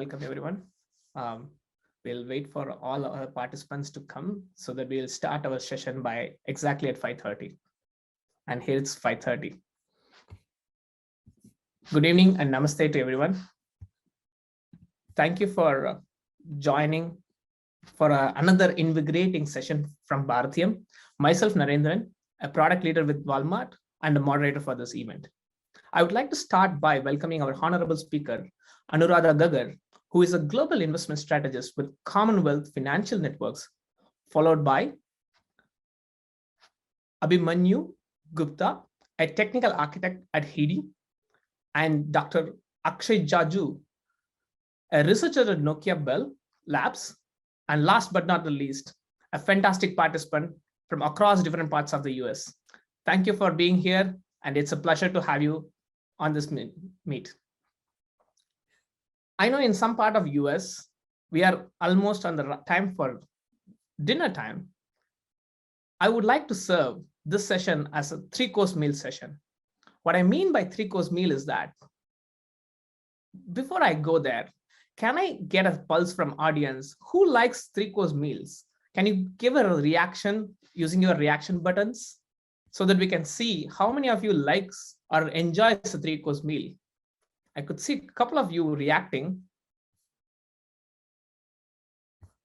welcome everyone. We'll wait for all our participants to come so that we'll start our session by exactly at 5:30. And here it's 5:30. Good evening and namaste to everyone. Thank you for joining for another invigorating session from Bharatiyam. Myself, Narendran, a product leader with Walmart and a moderator for this event. I would like to start by welcoming our honorable speaker, Anuradha Gaggar, who is a global investment strategist with Commonwealth Financial Networks, followed by Abhimanyu Gupta, a technical architect at HEDI, and Dr. Akshay Jaju, a researcher at Nokia Bell Labs, and last but not the least, a fantastic participant from across different parts of the US. Thank you for being here, and it's a pleasure to have you on this meet. I know in some part of US, we are almost on the time for dinner time. I would like to serve this session as a 3-course meal session. What I mean by 3-course meal is that before I go there, can I get a pulse from audience? Who likes 3-course meals? Can you give a reaction using your reaction buttons so that we can see how many of you likes or enjoys a 3-course meal? I could see a couple of you reacting.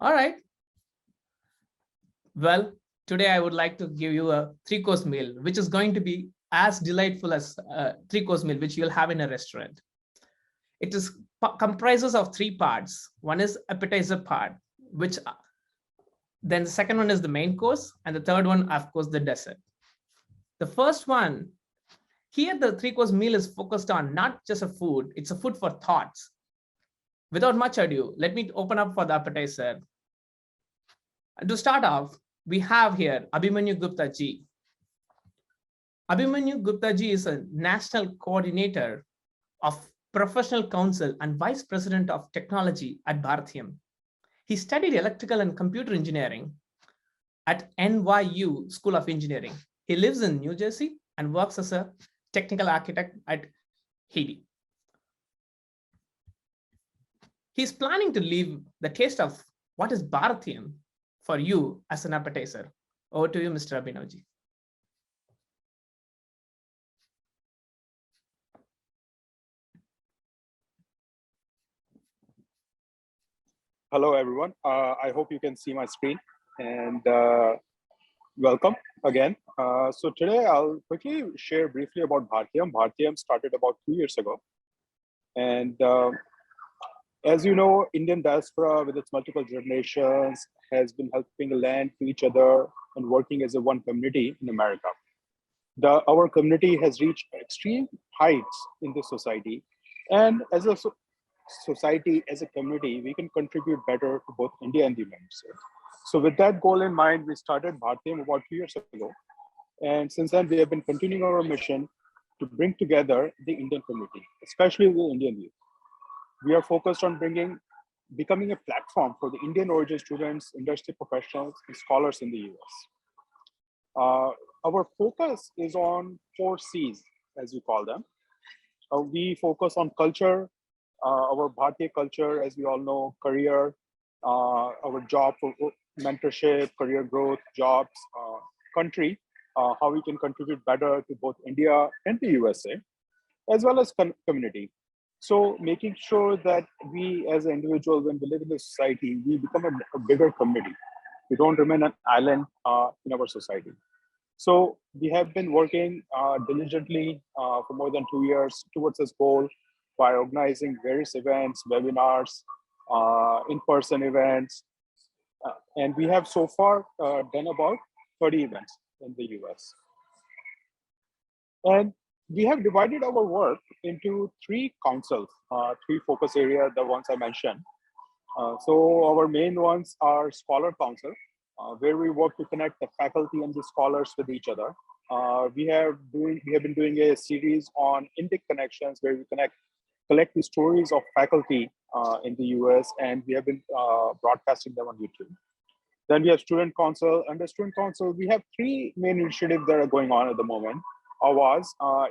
All right. Well, today I would like to give you a 3-course meal, which is going to be as delightful as a 3-course meal, which you'll have in a restaurant. It comprises of 3 parts. One is appetizer part, which then the second one is the main course, and the third one, of course, the dessert. The first one, here the 3-course meal is focused on not just a food, it's a food for thoughts. Without much ado, let me open up for the appetizer. And to start off, we have here Abhimanyu Gupta ji. Abhimanyu Gupta ji is a national coordinator of Professional Council and Vice President of Technology at Bharatiyam. He studied electrical and computer engineering at NYU School of Engineering. He lives in New Jersey and works as a technical architect at HEDI. He's planning to leave the taste of what is Bharatiyam for you as an appetizer. Over to you, Mr. Abhinavji. Hello, everyone. I hope you can see my screen, and welcome again. So today I'll quickly share briefly about Bharatiyam. Bharatiyam started about 2 years ago. And as you know, Indian diaspora with its multiple generations has been helping lend to each other and working as a one community in America. Our community has reached extreme heights in this society. And as a society, as a community, we can contribute better to both India and the United States. So with that goal in mind, we started Bharatiyam about 2 years ago. And since then, we have been continuing our mission to bring together the Indian community, especially the Indian youth. We are focused on becoming a platform for the Indian origin students, industry professionals, and scholars in the US. Our focus is on 4 C's, as we call them. We focus on culture, our Bharatiya culture, as we all know, career, our job for mentorship, career growth, jobs, country, how we can contribute better to both India and the USA, as well as community. So making sure that we as an individual, when we live in the society, we become a bigger community. We don't remain an island in our society. So we have been working diligently for more than 2 years towards this goal by organizing various events, webinars, in-person events. And we have so far done about 30 events in the US. And we have divided our work into 3 councils, 3 focus areas, the ones I mentioned. So our main ones are Scholar Council, where we work to connect the faculty and the scholars with each other. We have been doing a series on Indic Connections, where we collect the stories of faculty in the US, and we have been broadcasting them on YouTube. Then we have Student Council. Under Student Council, we have 3 main initiatives that are going on at the moment.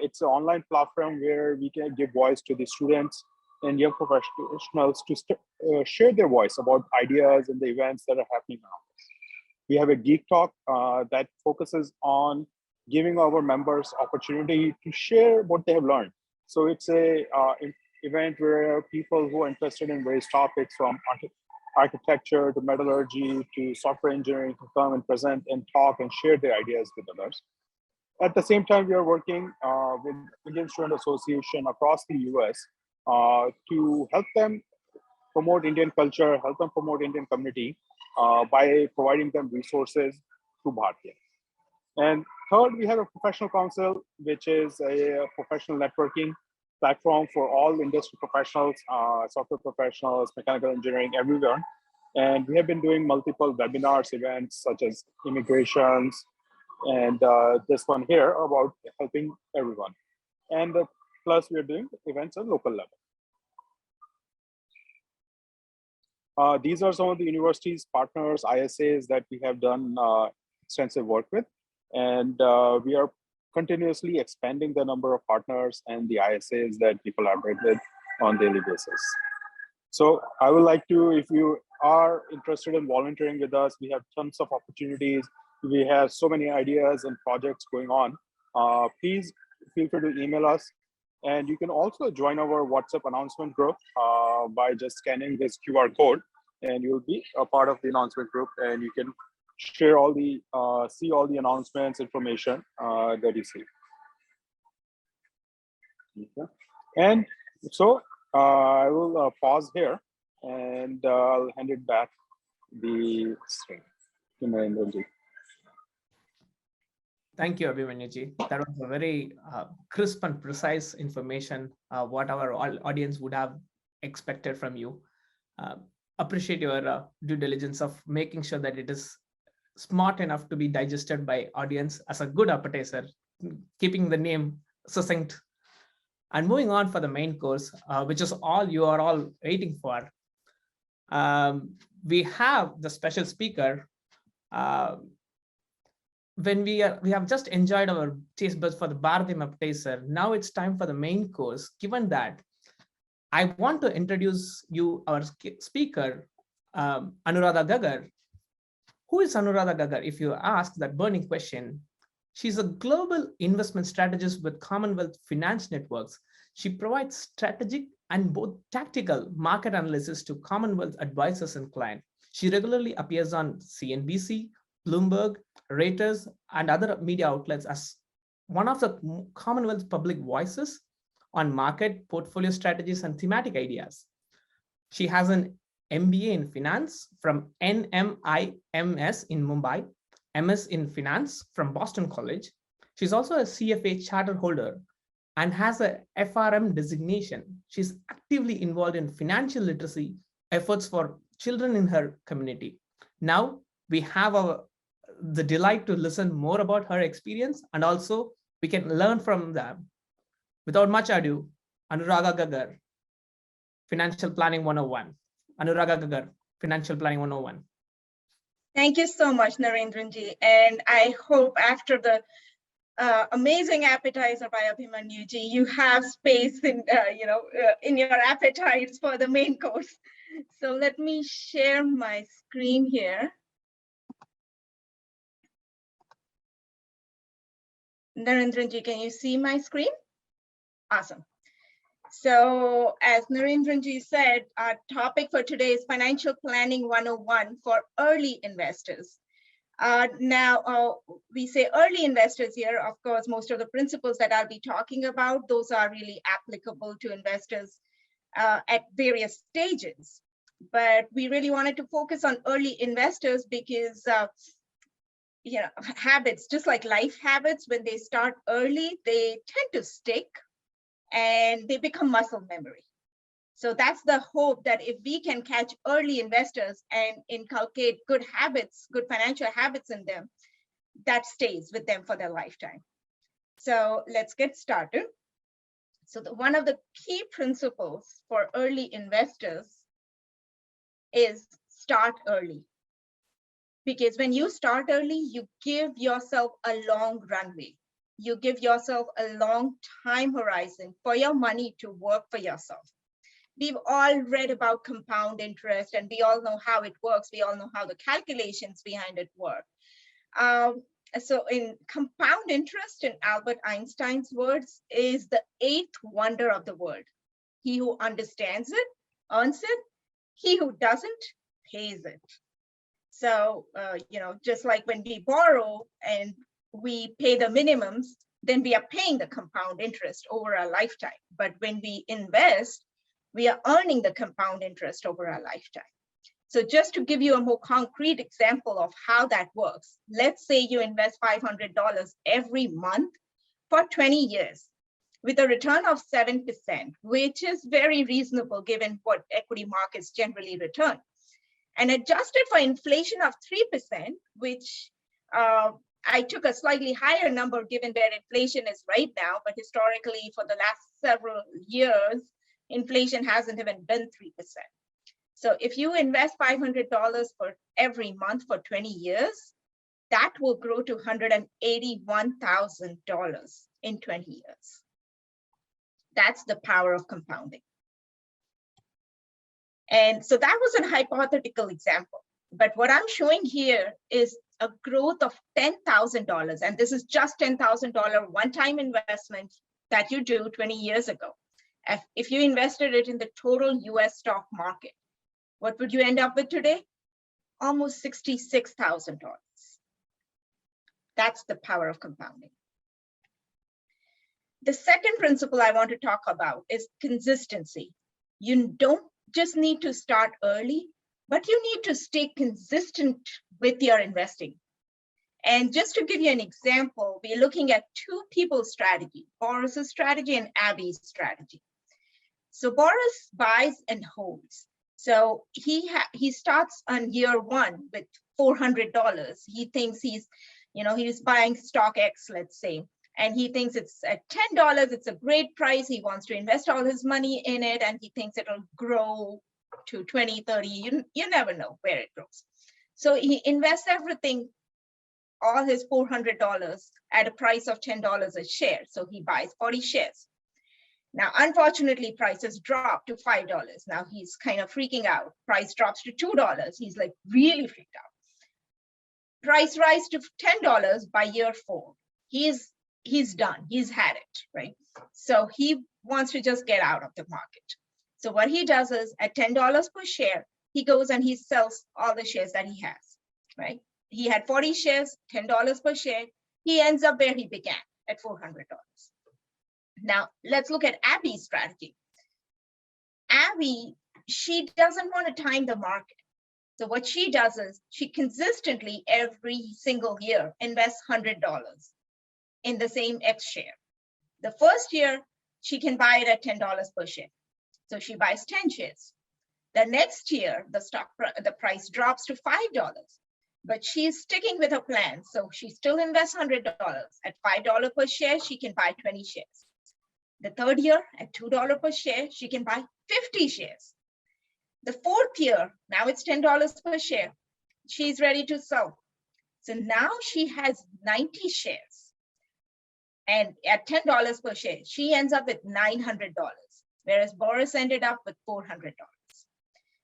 It's an online platform where we can give voice to the students and young professionals to share their voice about ideas and the events that are happening now. We have a Geek Talk that focuses on giving our members opportunity to share what they have learned. So it's a event where people who are interested in various topics from architecture to metallurgy to software engineering to come and present and talk and share their ideas with others. At the same time, we are working with Indian Student Association across the US to help them promote Indian culture, help them promote Indian community by providing them resources through Bharatiyam. And third, we have a professional council, which is a professional networking platform for all industry professionals, software professionals, mechanical engineering, everywhere. And we have been doing multiple webinars, events such as immigrations, and this one here about helping everyone. And plus, we are doing events on local level. These are some of the universities, partners, ISAs that we have done extensive work with. And we are continuously expanding the number of partners and the ISAs that we collaborate with on a daily basis. So I would like to, if you are interested in volunteering with us, we have tons of opportunities. We have so many ideas and projects going on. Please feel free to email us. And you can also join our WhatsApp announcement group by just scanning this QR code, and you'll be a part of the announcement group, and you can share all the, see all the announcements, information that you see. Okay. And so I will pause here, and I'll hand it back the screen to Narendra. Thank you, Abhimanyuji. That was a very crisp and precise information, what our audience would have expected from you. Appreciate your due diligence of making sure that it is smart enough to be digested by audience as a good appetizer, keeping the name succinct. And moving on for the main course, which is all you are all waiting for. We have the special speaker. When we have just enjoyed our taste buds for the Bharatiyam appetizer, now it's time for the main course. Given that, I want to introduce you our speaker, Anuradha Gaggar. Who is Anuradha Gaggar? If you ask that burning question, she's a global investment strategist with Commonwealth Financial Networks. She provides strategic and both tactical market analysis to Commonwealth advisors and clients. She regularly appears on CNBC, Bloomberg, Reuters, and other media outlets as one of the Commonwealth public voices on market, portfolio strategies, and thematic ideas. She has an MBA in finance from NMIMS in Mumbai, MS in finance from Boston College. She's also a CFA charter holder and has a FRM designation. She's actively involved in financial literacy efforts for children in her community. Now we have the delight to listen more about her experience, and also we can learn from them. Without much ado, Anuradha Gaggar, Financial Planning 101. Anuradha Gaggar, Financial Planning 101. Thank you so much, Narendranji. And I hope after the amazing appetizer by Abhimanyuji, you have space in, in your appetites for the main course. So let me share my screen here. Narendranji, can you see my screen? Awesome. So as Narendranji said, our topic for today is Financial Planning 101 for early investors. Now, we say early investors here. Of course, most of the principles that I'll be talking about, those are really applicable to investors at various stages. But we really wanted to focus on early investors because habits, just like life habits, when they start early, they tend to stick and they become muscle memory. So that's the hope, that if we can catch early investors and inculcate good habits, good financial habits in them, that stays with them for their lifetime. So let's get started. So one of the key principles for early investors is start early. Because when you start early, you give yourself a long runway. You give yourself a long time horizon for your money to work for yourself. we've all read about compound interest and we all know how it works. We all know how the calculations behind it work. So in compound interest, in Albert Einstein's words, is the eighth wonder of the world. He who understands it, earns it. He who doesn't, pays it. So, just like when we borrow and we pay the minimums, then we are paying the compound interest over a lifetime. But when we invest, we are earning the compound interest over a lifetime. So just to give you a more concrete example of how that works, let's say you invest $500 every month for 20 years with a return of 7%, which is very reasonable given what equity markets generally return. And adjusted for inflation of 3%, which I took a slightly higher number given where inflation is right now, but historically for the last several years, inflation hasn't even been 3%. So if you invest $500 for every month for 20 years, that will grow to $181,000 in 20 years. That's the power of compounding. And so that was a hypothetical example. But what I'm showing here is a growth of $10,000. And this is just $10,000 one-time investment that you do 20 years ago. If you invested it in the total US stock market, what would you end up with today? Almost $66,000. That's the power of compounding. The second principle I want to talk about is consistency. You don't just need to start early, but you need to stay consistent with your investing. And just to give you an example, we're looking at two people's strategy, Boris's strategy and Abby's strategy. So Boris buys and holds. So he starts on year one with $400. He thinks he's buying stock X, let's say, and he thinks it's at $10. It's a great price. He wants to invest all his money in it, and he thinks it'll grow to 20, 30. You never know where it grows. So he invests everything, all his $400 at a price of $10 a share. So he buys 40 shares. Now, unfortunately, prices drop to $5. Now he's kind of freaking out. Price drops to $2. He's like really freaked out. Price rise to $10 by year 4. He's done. He's had it, right? So he wants to just get out of the market. So what he does is at $10 per share, he goes and he sells all the shares that he has, right? He had 40 shares, $10 per share. He ends up where he began at $400. Now, let's look at Abby's strategy. Abby, she doesn't want to time the market. So what she does is she consistently every single year invests $100 in the same X share. The first year, she can buy it at $10 per share. So she buys 10 shares. The next year, the price drops to $5, but she's sticking with her plan. So she still invests $100. At $5 per share, she can buy 20 shares. The third year, at $2 per share, she can buy 50 shares. The fourth year, now it's $10 per share. She's ready to sell. So now she has 90 shares. And at $10 per share, she ends up with $900, whereas Boris ended up with $400.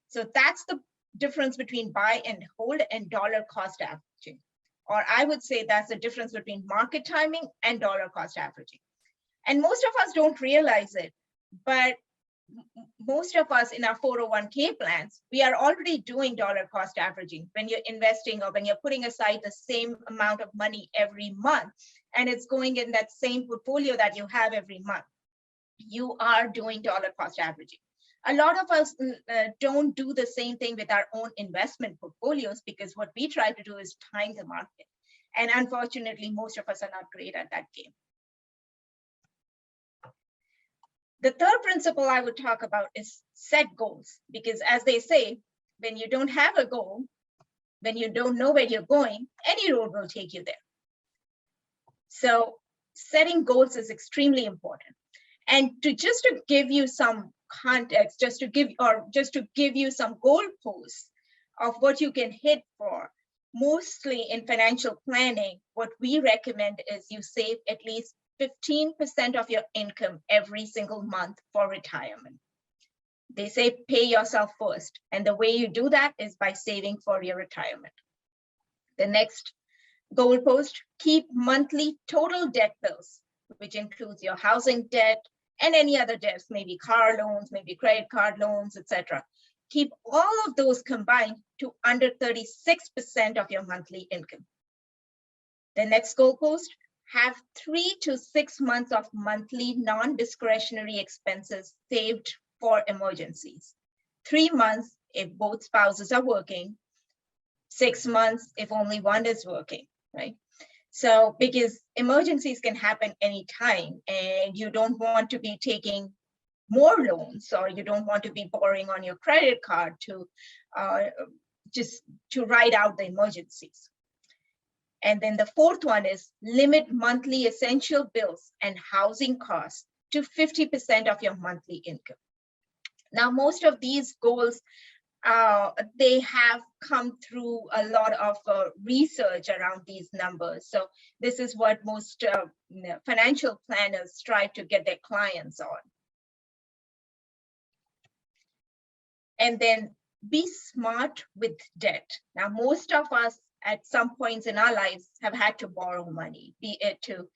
So that's the difference between buy and hold and dollar cost averaging. Or I would say that's the difference between market timing and dollar cost averaging. And most of us don't realize it, but most of us in our 401k plans, we are already doing dollar cost averaging when you're investing or when you're putting aside the same amount of money every month, and it's going in that same portfolio that you have every month. You are doing dollar cost averaging. A lot of us don't do the same thing with our own investment portfolios because what we try to do is time the market. And unfortunately, most of us are not great at that game. The third principle I would talk about is set goals, because as they say, when you don't have a goal, when you don't know where you're going, any road will take you there. So setting goals is extremely important. And to give you some context, just to give you some goalposts of what you can hit for, mostly in financial planning, what we recommend is you save at least 15% of your income every single month for retirement. They say pay yourself first. And the way you do that is by saving for your retirement. The next goalpost, keep monthly total debt bills, which includes your housing debt and any other debts, maybe car loans, maybe credit card loans, etc. Keep all of those combined to under 36% of your monthly income. The next goalpost, have 3 to 6 months of monthly non-discretionary expenses saved for emergencies. 3 months if both spouses are working, 6 months if only one is working, right? So because emergencies can happen anytime and you don't want to be taking more loans, or you don't want to be borrowing on your credit card to just to ride out the emergencies. And then the fourth one is limit monthly essential bills and housing costs to 50% of your monthly income. Now, most of these goals, they have come through a lot of research around these numbers. So this is what most financial planners strive to get their clients on. And then be smart with debt. Now, most of us at some points in our lives have had to borrow money, be it to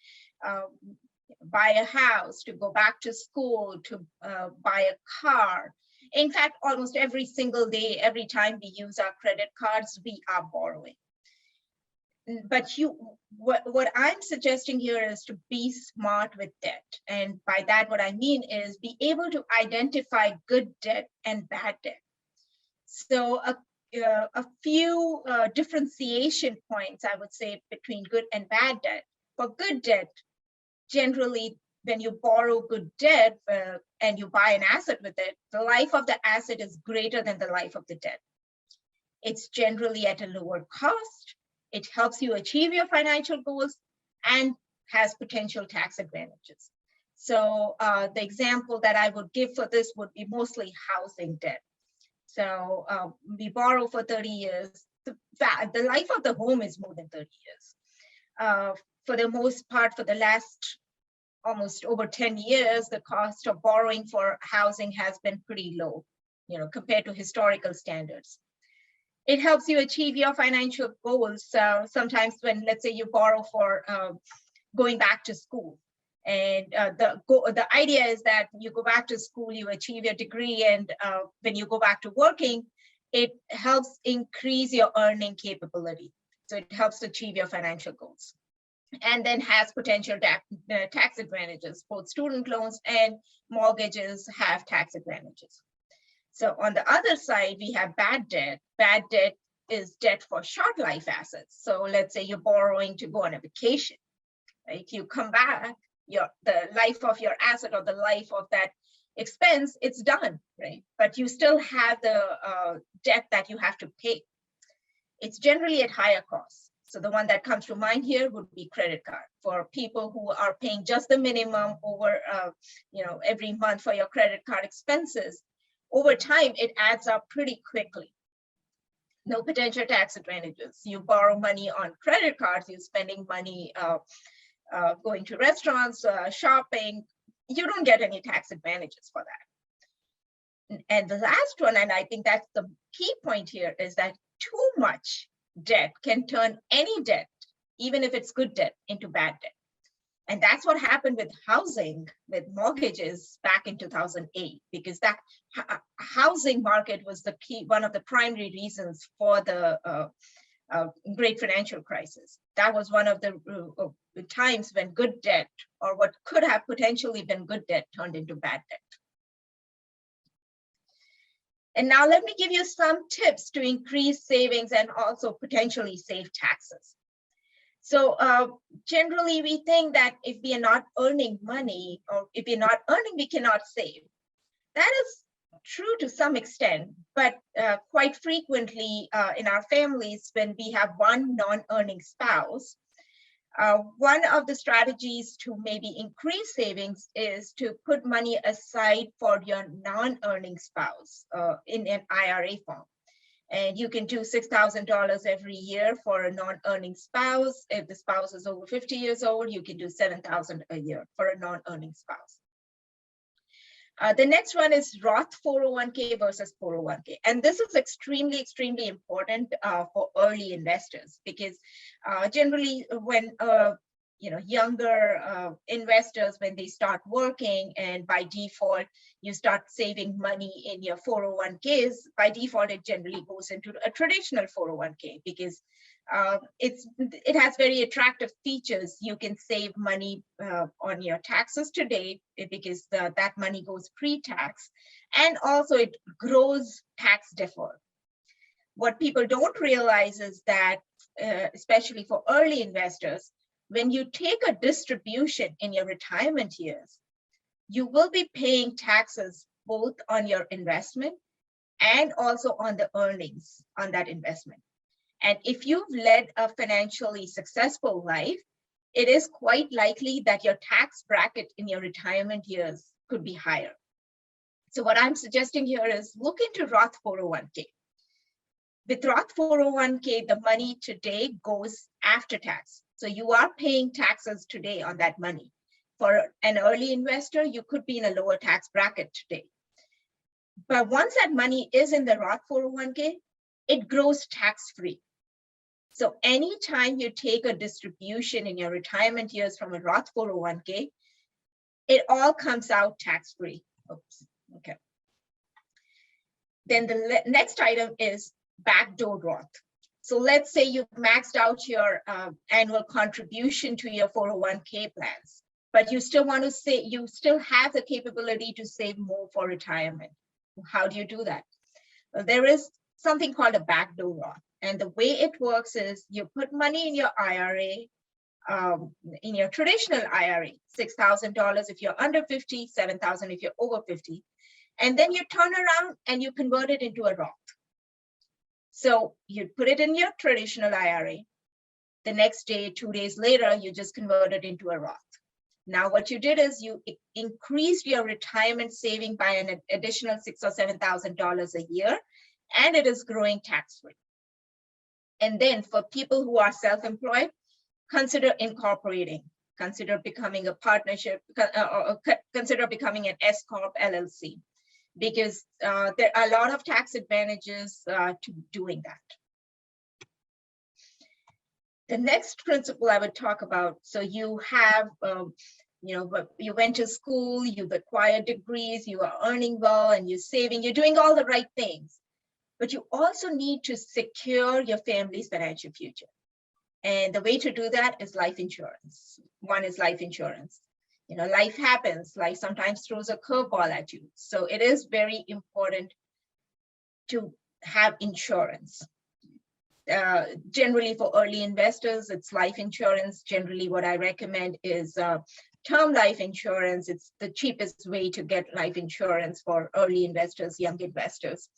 buy a house, to go back to school, to buy a car. In fact, almost every single day, every time we use our credit cards, we are borrowing. But what I'm suggesting here is to be smart with debt. And by that, what I mean is be able to identify good debt and bad debt. So a few differentiation points, I would say, between good and bad debt. For good debt, generally, when you borrow good debt and you buy an asset with it, the life of the asset is greater than the life of the debt. It's generally at a lower cost. It helps you achieve your financial goals and has potential tax advantages. So the example that I would give for this would be mostly housing debt. So we borrow for 30 years. The life of the home is more than 30 years. For the most part, for the last almost over 10 years, the cost of borrowing for housing has been pretty low, compared to historical standards. It helps you achieve your financial goals. Sometimes when, let's say, you borrow for going back to school, and the idea is that you go back to school, you achieve your degree, and when you go back to working, it helps increase your earning capability. So it helps achieve your financial goals. And then has potential tax advantages. Both student loans and mortgages have tax advantages. So on the other side, we have bad debt. Bad debt is debt for short life assets. So let's say you're borrowing to go on a vacation, right? You come back, the life of your asset or the life of that expense, it's done, right? But you still have the debt that you have to pay. It's generally at higher costs. So the one that comes to mind here would be credit card for people who are paying just the minimum over, every month for your credit card expenses. Over time, it adds up pretty quickly. No potential tax advantages. You borrow money on credit cards, you're spending money going to restaurants, shopping. You don't get any tax advantages for that. And the last one, and I think that's the key point here, is that too much debt can turn any debt, even if it's good debt, into bad debt. And that's what happened with housing, with mortgages back in 2008, because that housing market was the key, one of the primary reasons for the great financial crisis. That was one of the times when good debt, or what could have potentially been good debt, turned into bad debt. And now let me give you some tips to increase savings and also potentially save taxes. So generally we think that if we are not earning money, or if we're not earning, we cannot save. That is true to some extent, but quite frequently in our families, when we have one non-earning spouse, one of the strategies to maybe increase savings is to put money aside for your non-earning spouse in an IRA form. And you can do $6,000 every year for a non-earning spouse. If the spouse is over 50 years old, you can do $7,000 a year for a non-earning spouse. The next one is Roth 401k versus 401k. And this is extremely, extremely important for early investors, because generally when younger investors, when they start working and by default, you start saving money in your 401ks, by default, it generally goes into a traditional 401k because it has very attractive features. You can save money on your taxes today because that money goes pre-tax, and also it grows tax deferred. What people don't realize is that, especially for early investors, when you take a distribution in your retirement years, you will be paying taxes both on your investment and also on the earnings on that investment. And if you've led a financially successful life, it is quite likely that your tax bracket in your retirement years could be higher. So what I'm suggesting here is look into Roth 401k. With Roth 401k, the money today goes after tax. So you are paying taxes today on that money. For an early investor, you could be in a lower tax bracket today. But once that money is in the Roth 401k, it grows tax-free. So anytime you take a distribution in your retirement years from a Roth 401k, it all comes out tax-free. Oops, okay. Then the next item is backdoor Roth. So let's say you've maxed out your annual contribution to your 401k plans, but you still want to say, you still have the capability to save more for retirement. How do you do that? Well, there is something called a backdoor Roth. And the way it works is you put money in your IRA, in your traditional IRA, $6,000 if you're under 50, $7,000 if you're over 50. And then you turn around and you convert it into a Roth. So you put it in your traditional IRA. The next day, 2 days later, you just convert it into a Roth. Now what you did is you increased your retirement saving by an additional $6,000 or $7,000 a year, and it is growing tax-free. And then for people who are self-employed, consider incorporating, consider becoming a partnership, or consider becoming an S Corp LLC, because there are a lot of tax advantages to doing that. The next principle I would talk about, so you have, you went to school, you've acquired degrees, you are earning well, and you're saving, you're doing all the right things. But you also need to secure your family's financial future. And the way to do that is life insurance. One is life insurance. Life happens, life sometimes throws a curveball at you. So it is very important to have insurance. Generally for early investors, it's life insurance. Generally what I recommend is term life insurance. It's the cheapest way to get life insurance for early investors, young investors.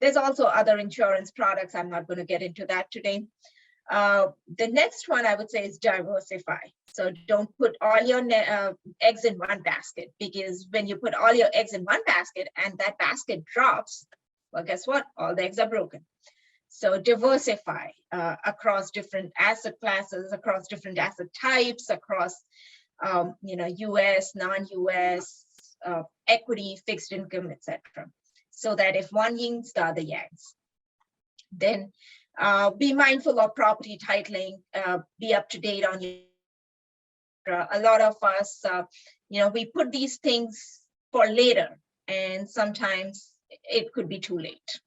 There's also other insurance products. I'm not going to get into that today. The next one I would say is diversify. So don't put all your eggs in one basket, because when you put all your eggs in one basket and that basket drops, well, guess what? All the eggs are broken. So diversify across different asset classes, across different asset types, across US, non-US, equity, fixed income, etc. So that if one yings, the other yanks. Then be mindful of property titling, be up to date on your, a lot of us, we put these things for later, and sometimes it could be too late.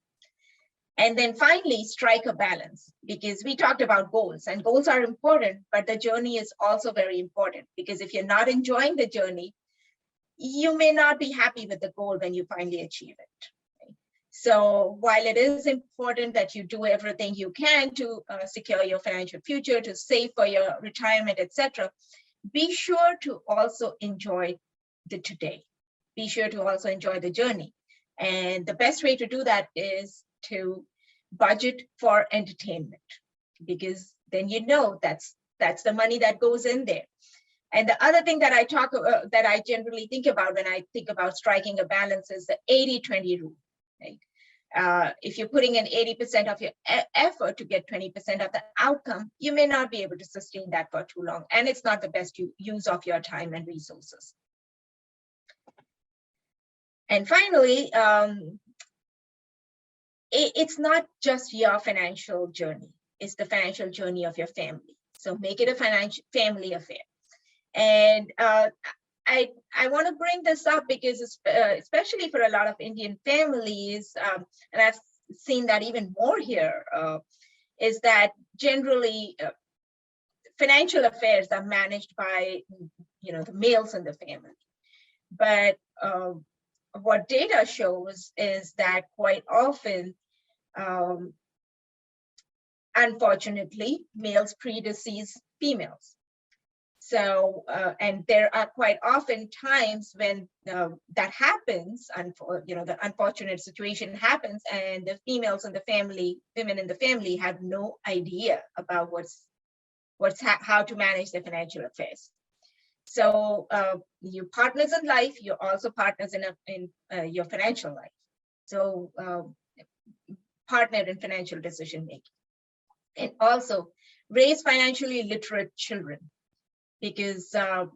And then finally, strike a balance, because we talked about goals, and goals are important, but the journey is also very important, because if you're not enjoying the journey, you may not be happy with the goal when you finally achieve it. So while it is important that you do everything you can to secure your financial future, to save for your retirement, etc., be sure to also enjoy the today. Be sure to also enjoy the journey. And the best way to do that is to budget for entertainment, because then that's the money that goes in there. And the other thing that I talk about, that I generally think about when I think about striking a balance, is the 80-20 rule. Right? If you're putting in 80% of your effort to get 20% of the outcome, you may not be able to sustain that for too long, and it's not the best use of your time and resources. And finally, it's not just your financial journey, it's the financial journey of your family. So make it a financial family affair. And I want to bring this up because especially for a lot of Indian families, and I've seen that even more here, is that generally financial affairs are managed by the males in the family. But what data shows is that quite often, unfortunately, males predecease females. So, and there are quite often times when that happens, the unfortunate situation happens, and the females in the family, women in the family, have no idea about how to manage their financial affairs. So, you partners in life, you're also partners in your financial life. So, partner in financial decision making, and also raise financially literate children. Because a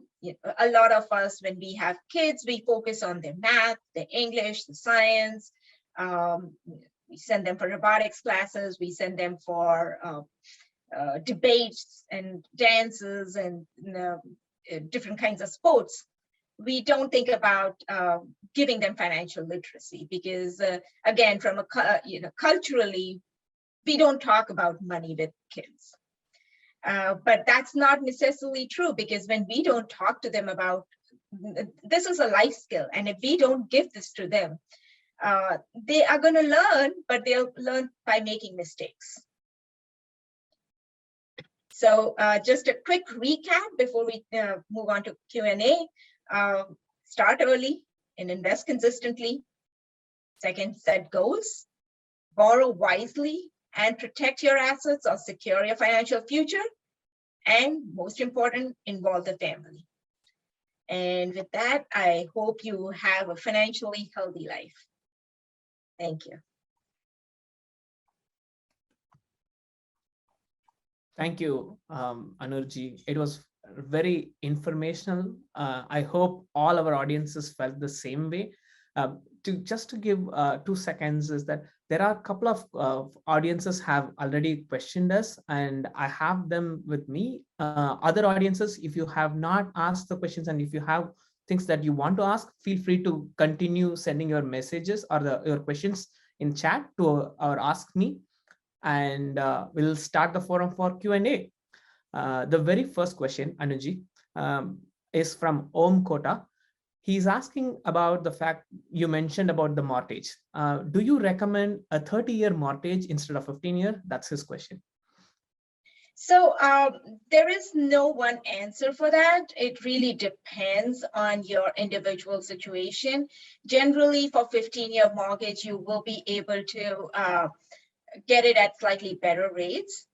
lot of us, when we have kids, we focus on their math, their English, the science. We send them for robotics classes. We send them for debates and dances and different kinds of sports. We don't think about giving them financial literacy because, again, from culturally, we don't talk about money with kids. But that's not necessarily true, because when we don't talk to them about, this is a life skill, and if we don't give this to them, they are going to learn, but they'll learn by making mistakes. So just a quick recap before we move on to Q&A. Start early and invest consistently. Second, set goals, borrow wisely, and protect your assets or secure your financial future. And most important, involve the family. And with that, I hope you have a financially healthy life. Thank you. Thank you, Anurji. It was very informational. I hope all our audiences felt the same way. Just to give 2 seconds, is that there are a couple of audiences have already questioned us, and I have them with me. Other audiences, if you have not asked the questions and if you have things that you want to ask, feel free to continue sending your messages or your questions in chat to our Ask Me, and we'll start the forum for Q&A. The very first question, Anuji, is from Om Kota. He's asking about the fact you mentioned about the mortgage. Do you recommend a 30-year mortgage instead of 15-year? That's his question. So there is no one answer for that. It really depends on your individual situation. Generally, for 15-year mortgage, you will be able to get it at slightly better rates.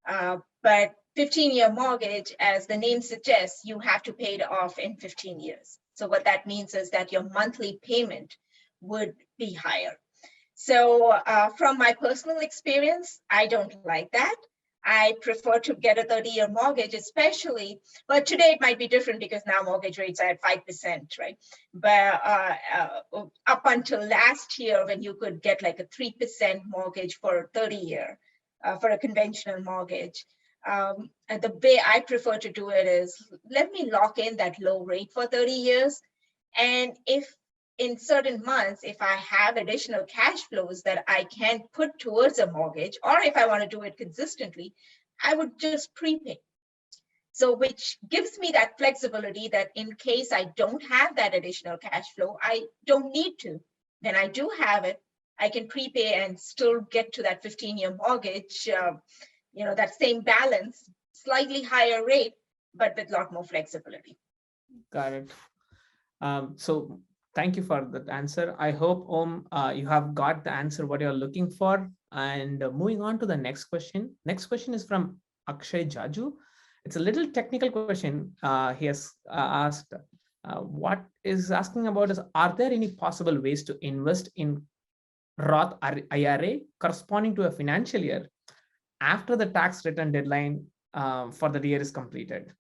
But 15-year mortgage, as the name suggests, you have to pay it off in 15 years. So what that means is that your monthly payment would be higher. So from my personal experience, I don't like that. I prefer to get a 30-year mortgage, especially, but today it might be different because now mortgage rates are at 5%, right? But up until last year, when you could get like a 3% mortgage for a 30-year, for a conventional mortgage, and the way I prefer to do it is, let me lock in that low rate for 30 years. And if in certain months, if I have additional cash flows that I can put towards a mortgage, or if I want to do it consistently, I would just prepay. So which gives me that flexibility that in case I don't have that additional cash flow, I don't need to. When I do have it, I can prepay and still get to that 15-year mortgage, that same balance, slightly higher rate, but with a lot more flexibility. Got it. So thank you for that answer. I hope, Om, you have got the answer what you're looking for. And moving on to the next question. Next question is from Akshay Jaju. It's a little technical question. He has asked, what is asking about is, are there any possible ways to invest in Roth IRA corresponding to a financial year after the tax return deadline for the year is completed?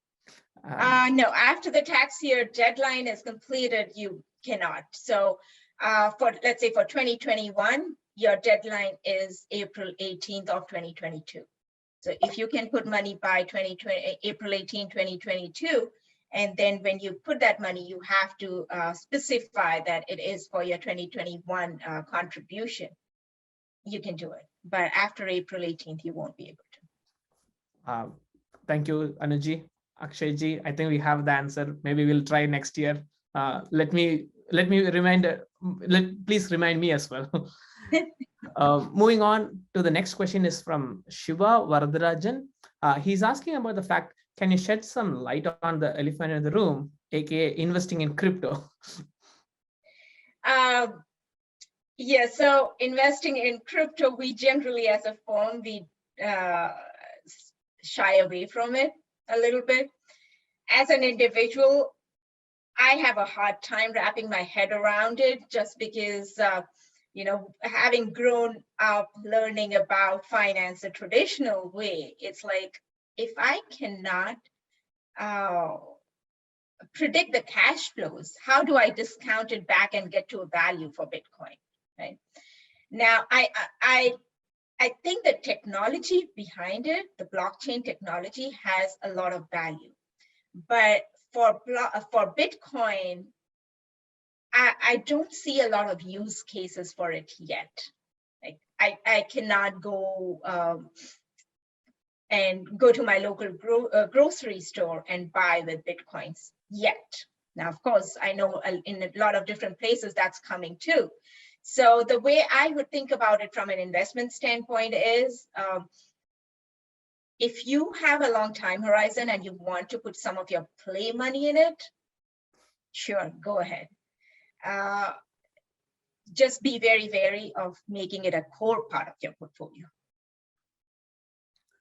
No, after the tax year deadline is completed, you cannot. So For, let's say, for 2021, your deadline is April 18th of 2022. So if you can put money by April 18, 2022, and then when you put that money, you have to specify that it is for your 2021 contribution, you can do it. But after April 18th, you won't be able to. Thank you, Anuji. Akshayji, I think we have the answer. Maybe we'll try next year. Let me please remind me as well. Moving on to the next question is from Shiva Varadarajan. He's asking about the fact, can you shed some light on the elephant in the room, aka investing in crypto? Yeah, so investing in crypto, we generally as a firm, we shy away from it a little bit. As an individual, I have a hard time wrapping my head around it, just because, having grown up learning about finance the traditional way, it's like, if I cannot predict the cash flows, how do I discount it back and get to a value for Bitcoin, right? Now, I think the technology behind it, the blockchain technology, has a lot of value. But for Bitcoin, I don't see a lot of use cases for it yet. Like I cannot go to my local grocery store and buy with Bitcoins yet. Now, of course, I know in a lot of different places that's coming too. So the way I would think about it from an investment standpoint is, if you have a long time horizon and you want to put some of your play money in it, sure, go ahead. Just be very wary of making it a core part of your portfolio.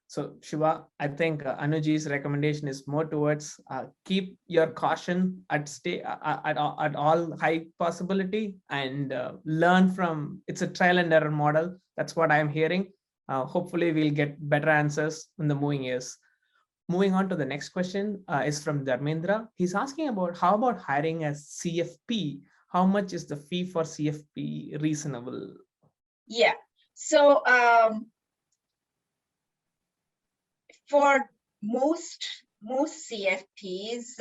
So Shiva, I think Anuji's recommendation is more towards keep your caution at all high possibility, and learn from, it's a trial and error model. That's what I'm hearing. Hopefully we'll get better answers in the moving years. Moving on to the next question is from Dharmendra. He's asking about, how about hiring a CFP? How much is the fee for CFP reasonable? Yeah, so for most CFPs,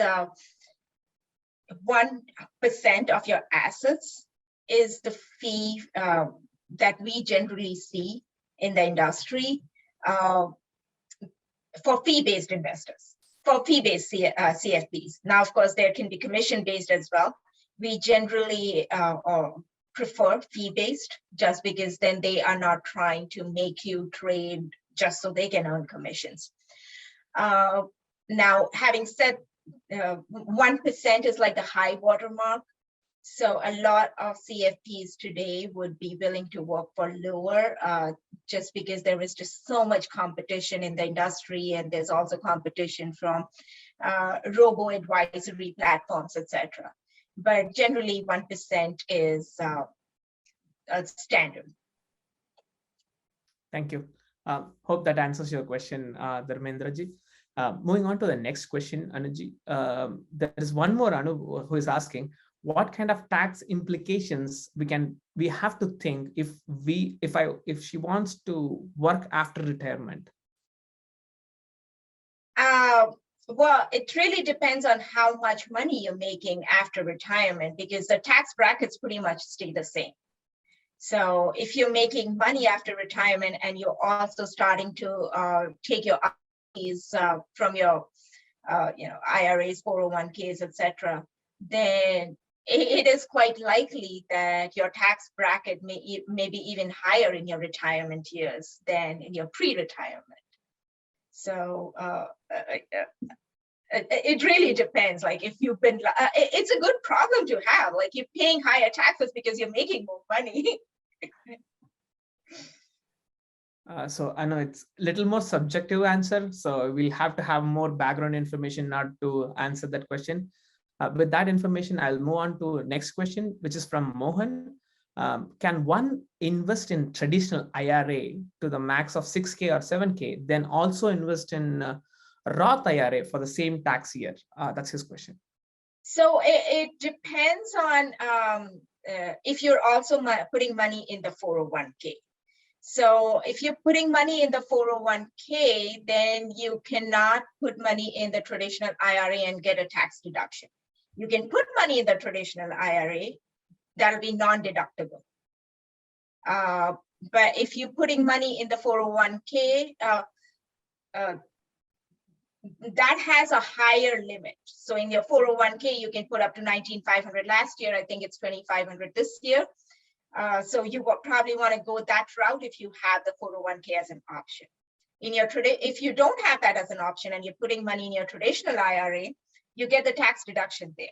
1% of your assets is the fee that we generally see in the industry for fee-based investors, for fee-based CFPs. Now, of course, there can be commission-based as well. We generally prefer fee-based, just because then they are not trying to make you trade just so they can earn commissions. Now, having said 1% is like the high watermark. So a lot of CFPs today would be willing to work for lower, just because there is just so much competition in the industry, and there's also competition from robo-advisory platforms, etc. But generally 1% is a standard. Thank you. Hope that answers your question, Dharmendra ji. Moving on to the next question, Anuji. There is one more Anu who is asking, what kind of tax implications we have to think if she wants to work after retirement? Well, it really depends on how much money you're making after retirement, because the tax brackets pretty much stay the same. So if you're making money after retirement and you're also starting to take your RRSPs from your IRAs, 401ks, etc., then it is quite likely that your tax bracket may be even higher in your retirement years than in your pre-retirement. So it really depends. Like, if you've been, it's a good problem to have. Like, you're paying higher taxes because you're making more money. So I know it's a little more subjective answer, so we'll have to have more background information not to answer that question. With that information, I'll move on to next question, which is from Mohan. Can one invest in traditional IRA to the max of 6K or 7K, then also invest in Roth IRA for the same tax year? That's his question. So it depends on if you're also putting money in the 401k. So if you're putting money in the 401k, then you cannot put money in the traditional IRA and get a tax deduction. You can put money in the traditional IRA, that'll be non-deductible. But if you're putting money in the 401k, that has a higher limit. So in your 401k, you can put up to 19,500 last year. I think it's 2,500 this year. So you probably want to go that route if you have the 401k as an option. If you don't have that as an option and you're putting money in your traditional IRA, you get the tax deduction there.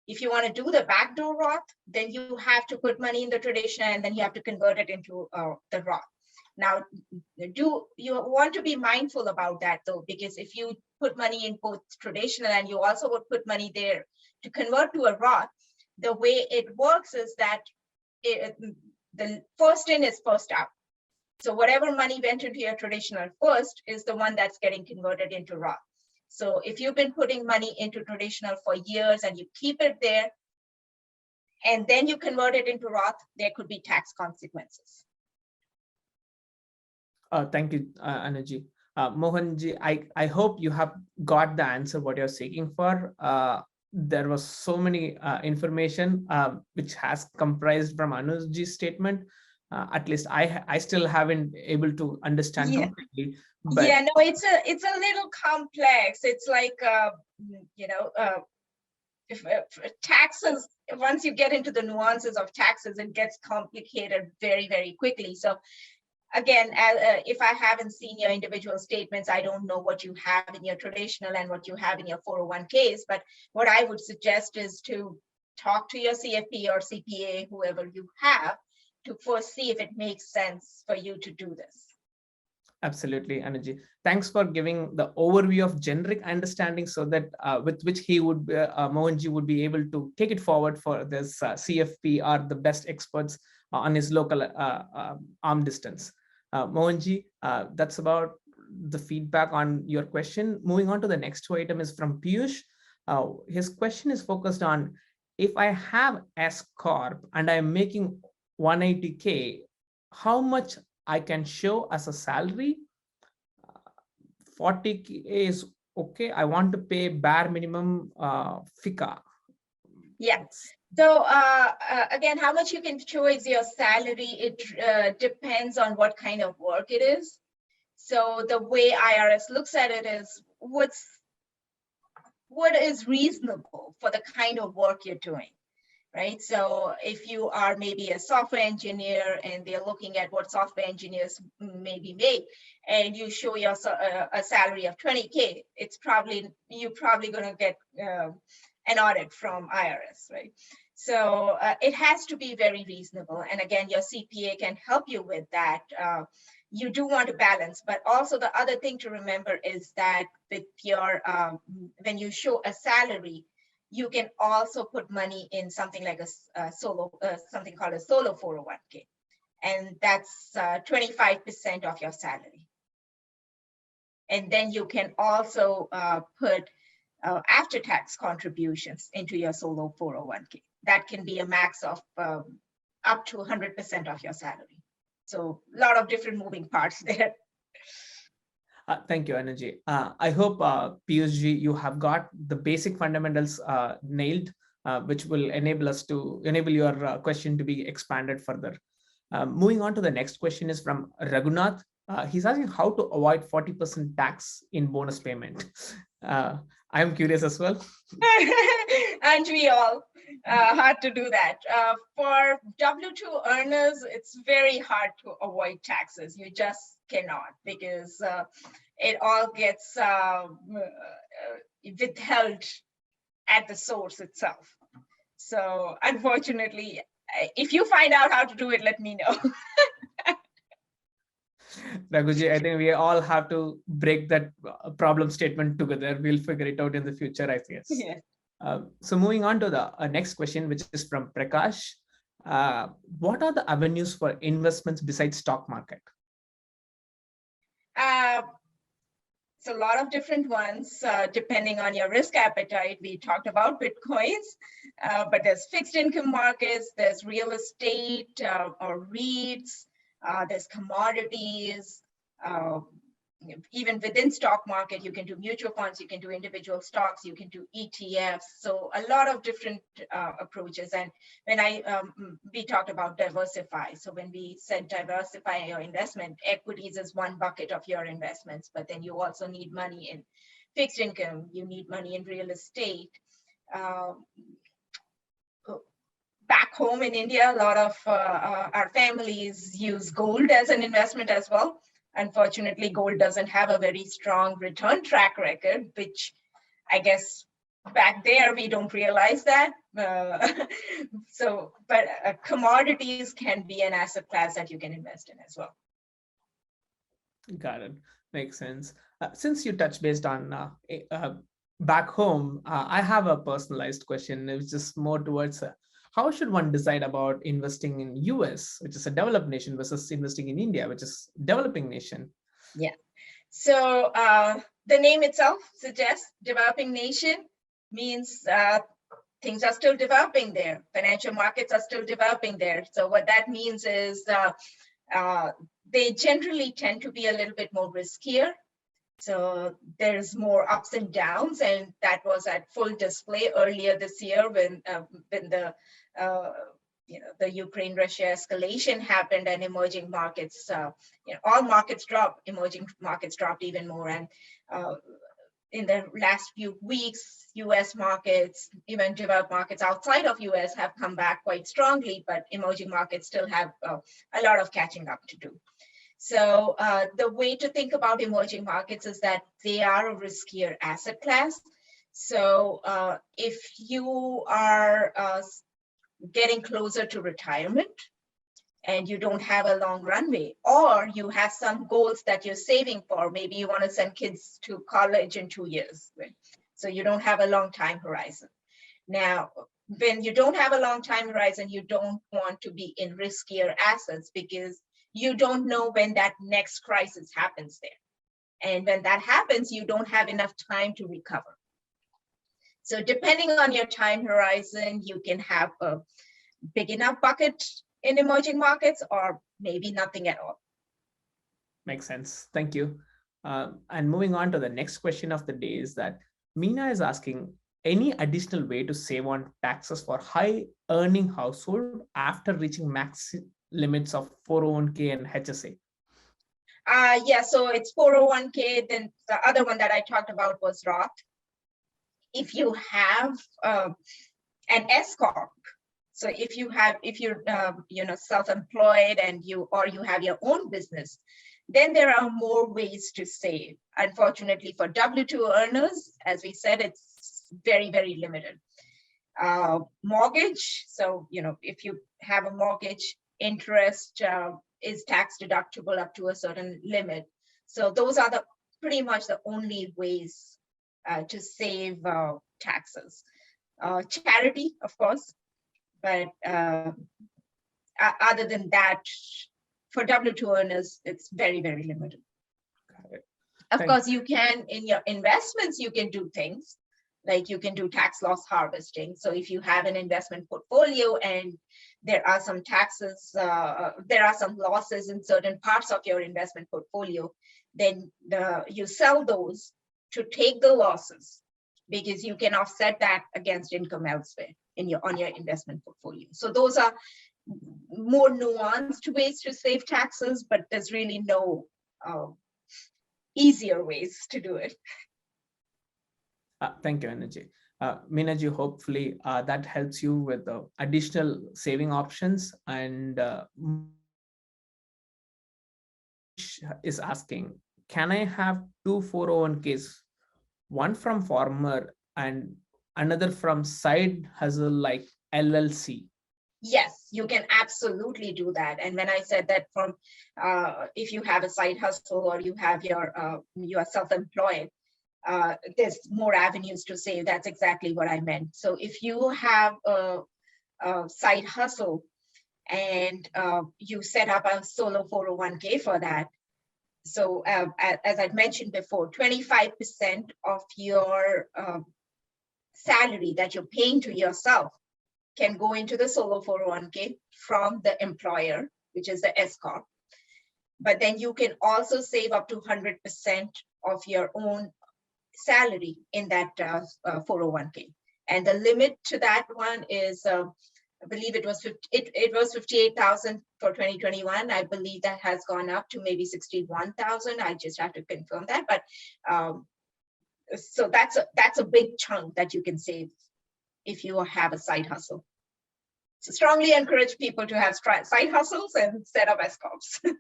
If you want to do the backdoor Roth, then you have to put money in the traditional and then you have to convert it into the Roth. Now, you want to be mindful about that though, because if you put money in both traditional and you also would put money there to convert to a Roth, the way it works is that the first in is first out. So whatever money went into your traditional first is the one that's getting converted into Roth. So if you've been putting money into traditional for years and you keep it there, and then you convert it into Roth, there could be tax consequences. Thank you, Anuji. Mohanji, I hope you have got the answer what you're seeking for. There was so many information which has comprised from Anuji's statement. At least I still haven't able to understand completely. But yeah, no, it's a little complex. It's like if taxes, once you get into the nuances of taxes, it gets complicated very, very quickly. So again, if I haven't seen your individual statements, I don't know what you have in your traditional and what you have in your 401ks. But what I would suggest is to talk to your CFP or CPA, whoever you have, to first see if it makes sense for you to do this. Absolutely, Anuji. Thanks for giving the overview of generic understanding so that with which he would, Mohanji would be able to take it forward for this CFP or the best experts on his local arm distance. Mohanji, that's about the feedback on your question. Moving on to the next two item is from Piyush. His question is focused on, if I have S Corp and I'm making 180K, how much I can show as a salary? 40K is okay. I want to pay bare minimum FICA. Yeah. So again, how much you can show is your salary. It depends on what kind of work it is. So the way IRS looks at it is what is reasonable for the kind of work you're doing, right? So if you are maybe a software engineer and they're looking at what software engineers maybe make, and you show your a salary of 20K, you're probably going to get an audit from IRS, right? So it has to be very reasonable. And again, your CPA can help you with that. You do want to balance, but also the other thing to remember is that with your when you show a salary, you can also put money in something like a solo, something called a solo 401k, and that's 25% of your salary. And then you can also put after-tax contributions into your solo 401k. That can be a max of up to 100% of your salary. So a lot of different moving parts there. Thank you, Anuji. I hope, Piyushji, you have got the basic fundamentals nailed, which will enable your question to be expanded further. Moving on to the next question is from Raghunath. He's asking how to avoid 40% tax in bonus payment. I am curious as well. And we all hard to do that. For W-2 earners, it's very hard to avoid taxes. You just cannot, because it all gets withheld at the source itself. So unfortunately, if you find out how to do it, let me know. Raghuji, I think we all have to break that problem statement together. We'll figure it out in the future, I guess. Yeah. So moving on to the next question, which is from Prakash. What are the avenues for investments besides stock market? It's a lot of different ones, depending on your risk appetite. We talked about Bitcoins. But there's fixed income markets, there's real estate or REITs, there's commodities. Even within stock market, you can do mutual funds, you can do individual stocks, you can do ETFs. So a lot of different approaches. And when we talked about diversify. So when we said diversify your investment, equities is one bucket of your investments, but then you also need money in fixed income, you need money in real estate. Back home in India, a lot of our families use gold as an investment as well. Unfortunately, gold doesn't have a very strong return track record, which I guess back there we don't realize that. But commodities can be an asset class that you can invest in as well. Got it. Makes sense. Since you touched based on back home, I have a personalized question. It's just more towards how should one decide about investing in US, which is a developed nation, versus investing in India, which is developing nation? Yeah. So the name itself suggests developing nation means things are still developing there. Financial markets are still developing there. So what that means is they generally tend to be a little bit more riskier. So there's more ups and downs, and that was at full display earlier this year when the Ukraine-Russia escalation happened and emerging markets, all markets dropped, emerging markets dropped even more. And in the last few weeks, US markets, even developed markets outside of US have come back quite strongly, but emerging markets still have a lot of catching up to do. So the way to think about emerging markets is that they are a riskier asset class. So if you are getting closer to retirement and you don't have a long runway, or you have some goals that you're saving for, maybe you want to send kids to college in 2 years, right? So you don't have a long time horizon. Now, when you don't have a long time horizon, you don't want to be in riskier assets because you don't know when that next crisis happens there. And when that happens, you don't have enough time to recover. So depending on your time horizon, you can have a big enough bucket in emerging markets or maybe nothing at all. Makes sense. Thank you. And moving on to the next question of the day is that Meena is asking, any additional way to save on taxes for high earning household after reaching max limits of 401k and HSA? Yeah, so it's 401k. Then the other one that I talked about was Roth. If you have an S corp, so if you're self-employed and you have your own business, then there are more ways to save. Unfortunately, for W-2 earners, as we said, it's very, very limited. Mortgage, so if you have a mortgage, interest is tax deductible up to a certain limit. So those are pretty much the only ways to save taxes. Charity, of course, but other than that, for W-2 earners, it's very, very limited. Got it. Of course, you can, in your investments, you can do things like you can do tax loss harvesting. So if you have an investment portfolio and there are some taxes, there are some losses in certain parts of your investment portfolio, then you sell those to take the losses because you can offset that against income elsewhere on your investment portfolio. So those are more nuanced ways to save taxes, but there's really no easier ways to do it. Thank you, Energy. Meenaji, hopefully that helps you with the additional saving options. And is asking, can I have two 401ks, one from farmer and another from side hustle like LLC? Yes, you can absolutely do that. And when I said that from if you have a side hustle or you have you are self-employed, there's more avenues to save. That's exactly what I meant. So if you have a side hustle and you set up a solo 401k for that, so as I mentioned before, 25% of your salary that you're paying to yourself can go into the solo 401k from the employer, which is the S Corp. But then you can also save up to 100% of your own salary in that 401k. And the limit to that one is, I believe it was 58,000 for 2021. I believe that has gone up to maybe 61,000. I just have to confirm that. But so that's a big chunk that you can save if you have a side hustle. So strongly encourage people to have side hustles and set up S Corps.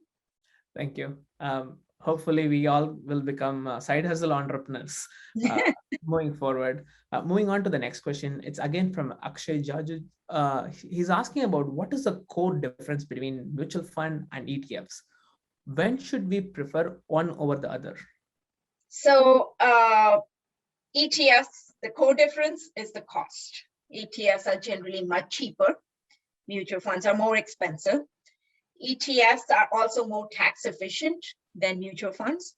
Thank you. Hopefully we all will become side hustle entrepreneurs moving forward. Moving on to the next question. It's again from Akshay Jaju. He's asking about what is the core difference between mutual fund and ETFs? When should we prefer one over the other? So ETFs, the core difference is the cost. ETFs are generally much cheaper. Mutual funds are more expensive. ETFs are also more tax efficient than mutual funds.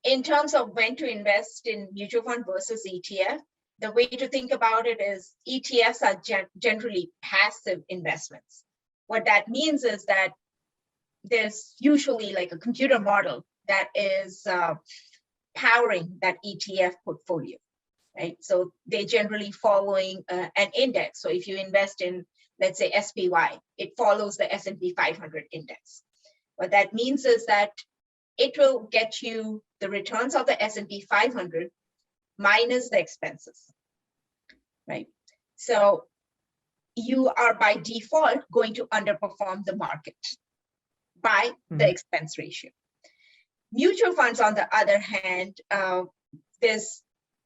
In terms of when to invest in mutual fund versus ETF, the way to think about it is ETFs are generally passive investments. What that means is that there's usually like a computer model that is powering that ETF portfolio, right? So they're generally following an index. So if you invest in, let's say, SPY, it follows the S&P 500 index. What that means is that it will get you the returns of the S&P 500 minus the expenses, right? So you are by default going to underperform the market by the expense ratio. Mutual funds, on the other hand, there's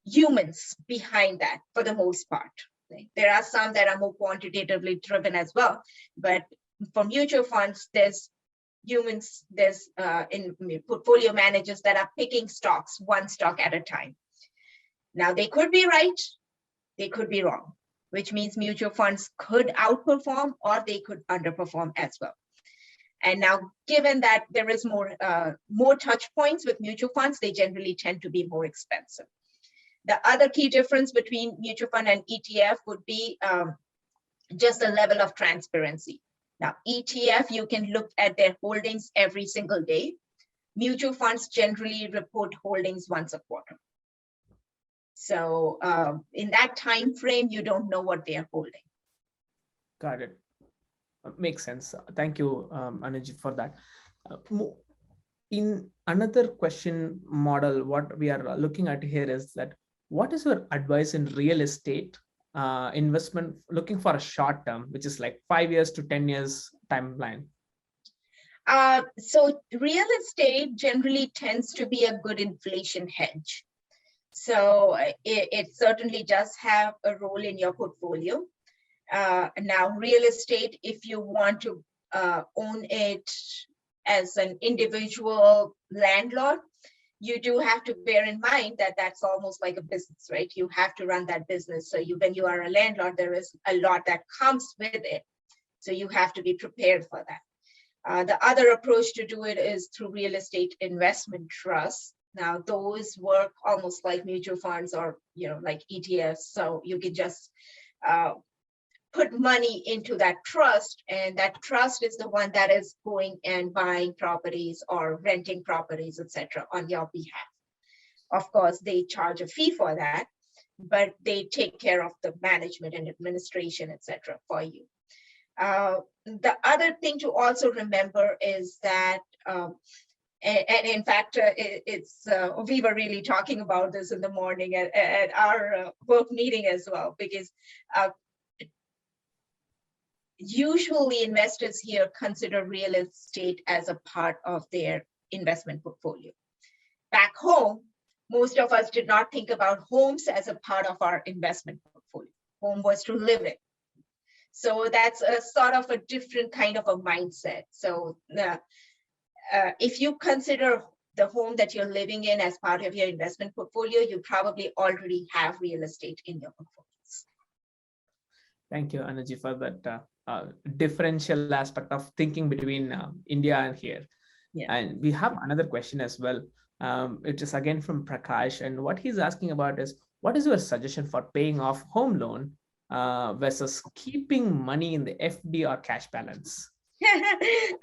humans behind that for the most part. Right? There are some that are more quantitatively driven as well, but for mutual funds, there's humans, there's in portfolio managers that are picking stocks, one stock at a time. Now, they could be right, they could be wrong, which means mutual funds could outperform or they could underperform as well. And now, given that there is more touch points with mutual funds, they generally tend to be more expensive. The other key difference between mutual fund and ETF would be just the level of transparency. Now, ETF, you can look at their holdings every single day. Mutual funds generally report holdings once a quarter. So in that time frame, you don't know what they are holding. Got it. Makes sense. Thank you, Anuj, for that. In another question model, what we are looking at here is that what is your advice in real estate investment, looking for a short term, which is like 5 years to 10 years timeline? So real estate generally tends to be a good inflation hedge. So it certainly does have a role in your portfolio. Now, real estate, if you want to own it as an individual landlord, you do have to bear in mind that that's almost like a business, right? You have to run that business. So when you are a landlord, there is a lot that comes with it. So you have to be prepared for that. The other approach to do it is through real estate investment trusts. Now, those work almost like mutual funds or, like ETFs. So you can just put money into that trust, and that trust is the one that is going and buying properties or renting properties, etc., on your behalf. Of course, they charge a fee for that, but they take care of the management and administration, etc., for you. The other thing to also remember is that, and in fact, we were really talking about this in the morning at our work meeting as well, because usually investors here consider real estate as a part of their investment portfolio. Back home, most of us did not think about homes as a part of our investment portfolio. Home was to live in. So that's a sort of a different kind of a mindset. So if you consider the home that you're living in as part of your investment portfolio, you probably already have real estate in your portfolios. Thank you, Anuji, for that differential aspect of thinking between India and here. Yeah. And we have another question as well. It is again from Prakash, and what he's asking about is, What is your suggestion for paying off home loan versus keeping money in the FD or cash balance?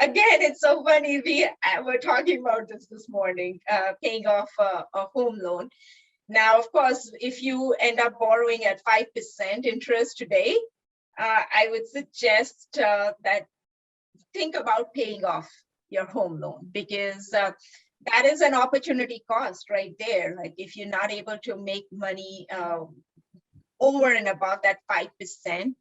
Again, it's so funny. We were talking about this morning, paying off a home loan. Now, of course, if you end up borrowing at 5% interest today, I would suggest that think about paying off your home loan, because that is an opportunity cost right there. Like if you're not able to make money over and above that 5%,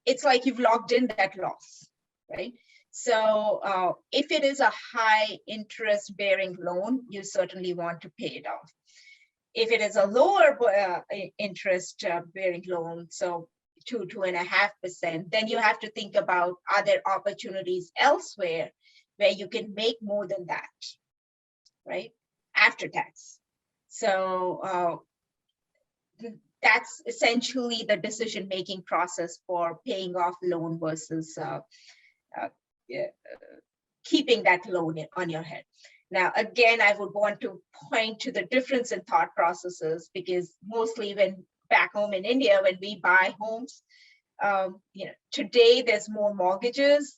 it's like you've locked in that loss, right? So if it is a high interest bearing loan, you certainly want to pay it off. If it is a lower interest bearing loan, so 2.5%, then you have to think about other opportunities elsewhere where you can make more than that, right? After tax. So that's essentially the decision-making process for paying off loan versus keeping that loan on your head. Now, again, I would want to point to the difference in thought processes, because mostly when back home in India, when we buy homes, today there's more mortgages.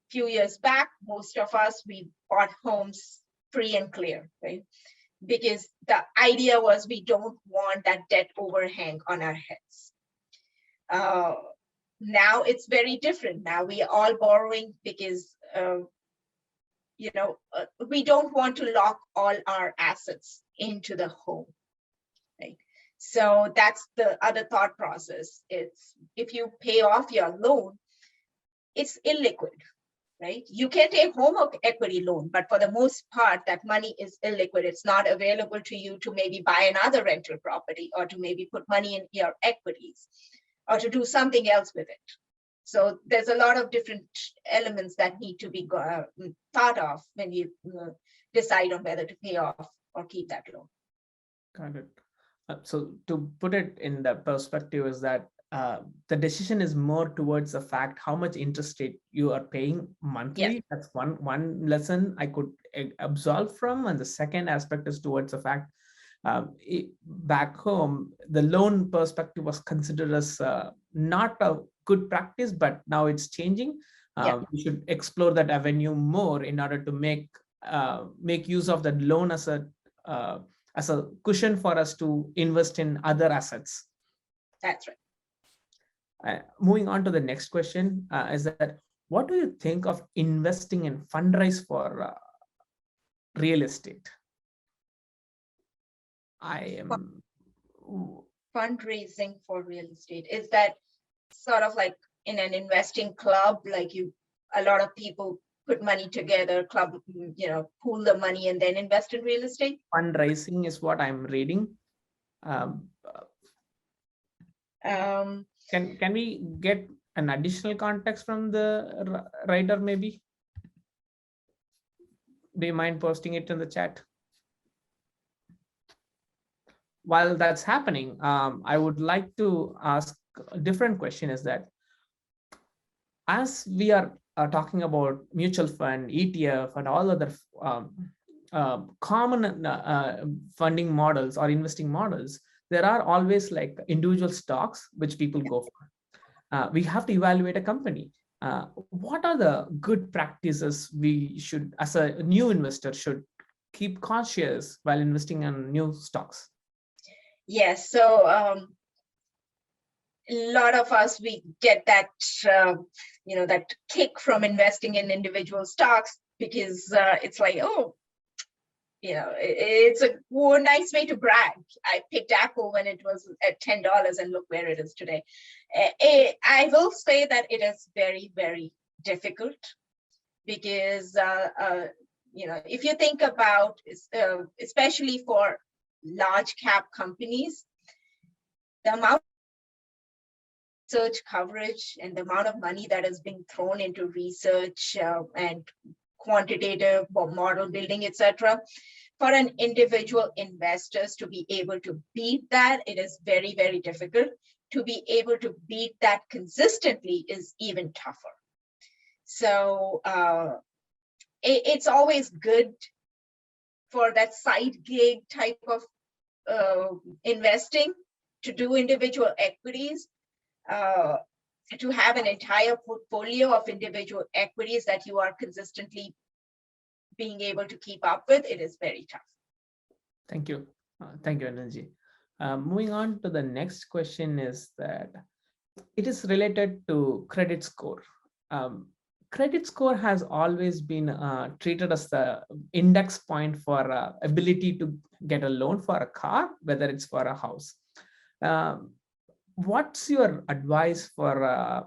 A few years back, most of us, we bought homes free and clear, right? Because the idea was we don't want that debt overhang on our heads. Now it's very different. Now we are all borrowing because we don't want to lock all our assets into the home, right? So that's the other thought process. It's if you pay off your loan, it's illiquid, right? You can take home equity loan, but for the most part, that money is illiquid. It's not available to you to maybe buy another rental property, or to maybe put money in your equities, or to do something else with it. So there's a lot of different elements that need to be thought of when you decide on whether to pay off or keep that loan. Got it. So to put it in the perspective is that the decision is more towards the fact how much interest rate you are paying monthly. Yes. That's one lesson I could absolve from. And the second aspect is towards the fact back home, the loan perspective was considered as not a good practice, but now it's changing. We should explore that avenue more in order to make use of that loan as a cushion for us to invest in other assets. That's right. Moving on to the next question is that what do you think of investing in fundraise for real estate? I am fundraising for real estate. Is that sort of like in an investing club, like a lot of people put money together, pool the money and then invest in real estate? Fundraising is what I'm reading. Can we get an additional context from the writer maybe? Do you mind posting it in the chat? While that's happening, I would like to ask a different question, is that as we are talking about mutual fund, ETF, and all other common funding models or investing models, there are always like individual stocks which people go for. We have to evaluate a company. What are the good practices we should, as a new investor, should keep conscious while investing in new stocks? Yes, so a lot of us, we get that that kick from investing in individual stocks, because it's like, it's a nice way to brag. I picked Apple when it was at $10 and look where it is today. I will say that it is very, very difficult, because if you think about, especially for large cap companies, the amount of research coverage and the amount of money that is being thrown into research and quantitative model building, etc., for an individual investors to be able to beat that, it is very, very difficult. To be able to beat that consistently is even tougher. So it's always good for that side gig type of investing, to do individual equities, to have an entire portfolio of individual equities that you are consistently being able to keep up with, it is very tough. Thank you. Thank you, Ananji. Moving on to the next question is that it is related to credit score. Credit score has always been treated as the index point for ability to get a loan for a car, whether it's for a house. What's your advice for a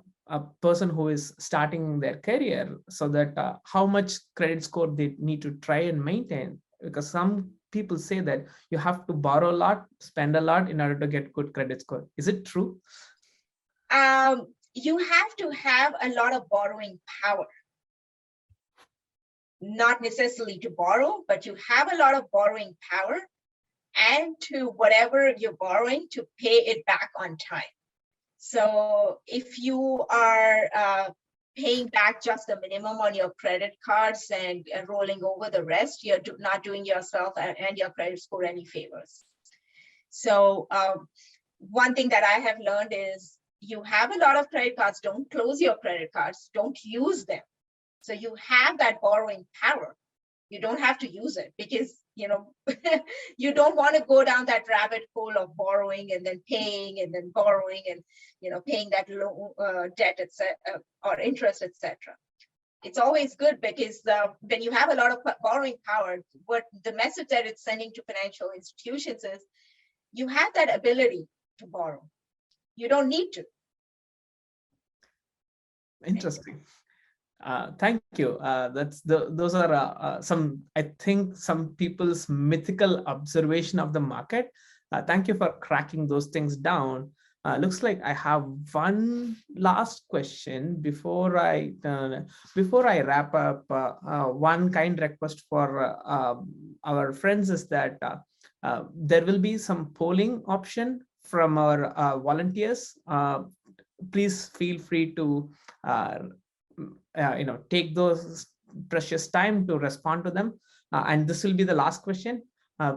person who is starting their career, so that how much credit score they need to try and maintain? Because some people say that you have to borrow a lot, spend a lot in order to get good credit score. Is it true? You have to have a lot of borrowing power. Not necessarily to borrow, but you have a lot of borrowing power, and to whatever you're borrowing to pay it back on time. So if you are paying back just the minimum on your credit cards and rolling over the rest, you're not doing yourself and your credit score any favors. So one thing that I have learned is, you have a lot of credit cards, don't close your credit cards, don't use them. So you have that borrowing power. You don't have to use it, because you don't want to go down that rabbit hole of borrowing and then paying and then borrowing and paying that loan, debt, etc., or interest, etc. It's always good, because when you have a lot of borrowing power, what the message that it's sending to financial institutions is, you have that ability to borrow. You don't need to. Interesting. Thank you. Those are some, I think, some people's mythical observation of the market. Thank you for cracking those things down. Looks like I have one last question before I wrap up. One kind request for our friends is that there will be some polling option from our volunteers. Please feel free to take those precious time to respond to them. And this will be the last question.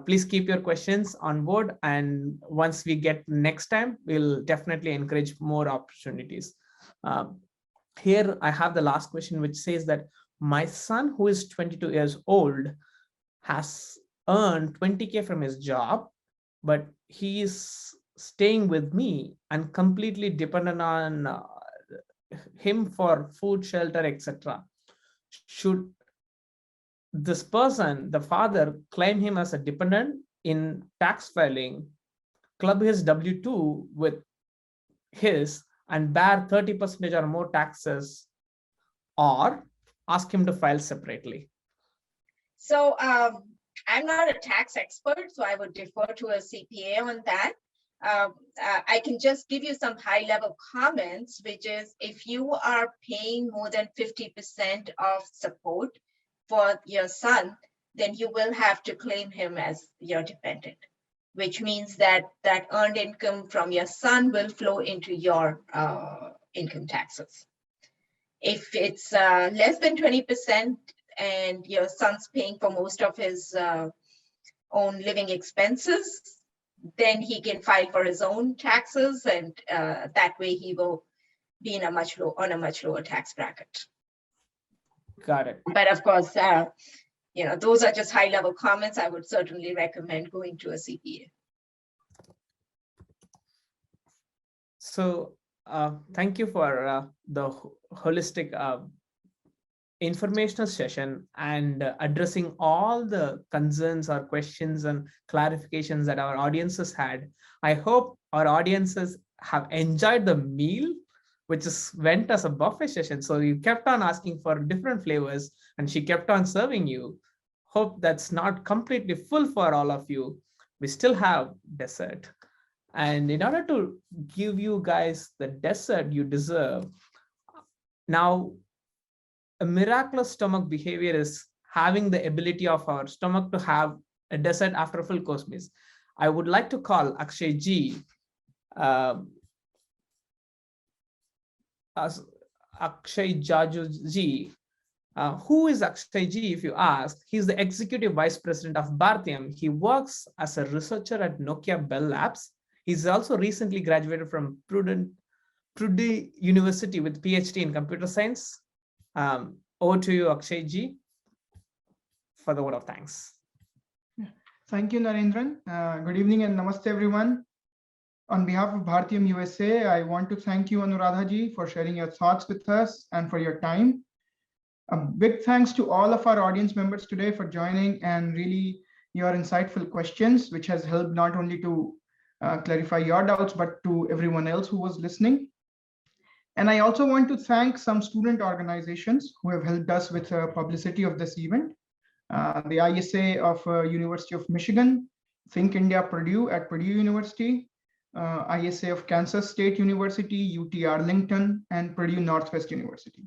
Please keep your questions on board, and once we get next time, we'll definitely encourage more opportunities. Here I have the last question, which says that my son, who is 22 years old, has earned 20K from his job, but he is staying with me and completely dependent on him for food, shelter, etc. Should this person, the father, claim him as a dependent in tax filing, club his W-2 with his and bear 30% or more taxes, or ask him to file separately? So I'm not a tax expert, so I would defer to a CPA on that. I can just give you some high-level comments, which is, if you are paying more than 50% of support for your son, then you will have to claim him as your dependent, which means that that earned income from your son will flow into your income taxes. If it's less than 20% and your son's paying for most of his own living expenses, then he can file for his own taxes, and that way he will be in a much lower tax bracket. Got it. But of course, those are just high-level comments. I would certainly recommend going to a CPA. So thank you for the holistic informational session and addressing all the concerns or questions and clarifications that our audiences had. I hope our audiences have enjoyed the meal, which went as a buffet session. So you kept on asking for different flavors and she kept on serving you. Hope that's not completely full for all of you. We still have dessert. And in order to give you guys the dessert you deserve, now a miraculous stomach behavior is having the ability of our stomach to have a dessert after a full course meal. I would like to call Akshay ji, as Akshay Jaju ji, Who is Akshay Ji, if you ask? He's the Executive Vice President of Bharatiyam. He works as a researcher at Nokia Bell Labs. He's also recently graduated from Purdue University with PhD in computer science. Over to you, Akshay Ji, for the word of thanks. Thank you, Narendran. Good evening and namaste, everyone. On behalf of Bharatiyam USA, I want to thank you, Anuradha Ji, for sharing your thoughts with us and for your time. A big thanks to all of our audience members today for joining and really your insightful questions, which has helped not only to clarify your doubts, but to everyone else who was listening. And I also want to thank some student organizations who have helped us with publicity of this event. The ISA of University of Michigan, Think India Purdue at Purdue University, ISA of Kansas State University, UT Arlington, and Purdue Northwest University.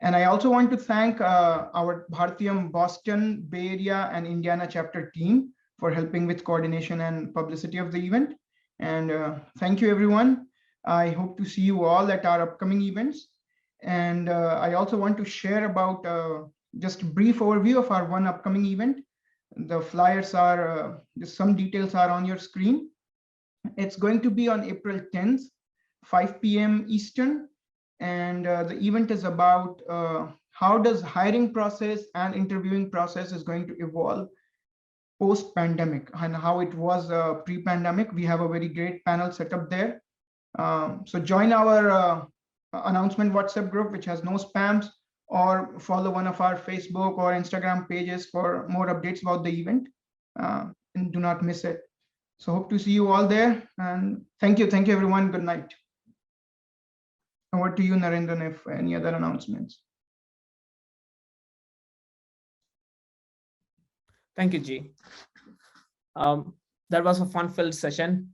And I also want to thank our Bharatiyam Boston, Bay Area, and Indiana chapter team for helping with coordination and publicity of the event. And thank you, everyone. I hope to see you all at our upcoming events. And I also want to share about just a brief overview of our one upcoming event. The flyers are, some details are on your screen. It's going to be on April 10th, 5 p.m. Eastern. And the event is about how does hiring process and interviewing process is going to evolve post-pandemic and how it was pre-pandemic. We have a very great panel set up there. So join our announcement WhatsApp group, which has no spams, or follow one of our Facebook or Instagram pages for more updates about the event, and do not miss it. So hope to see you all there, and thank you everyone. Good night. Over to you, Narendran, if any other announcements. Thank you, G. That was a fun-filled session.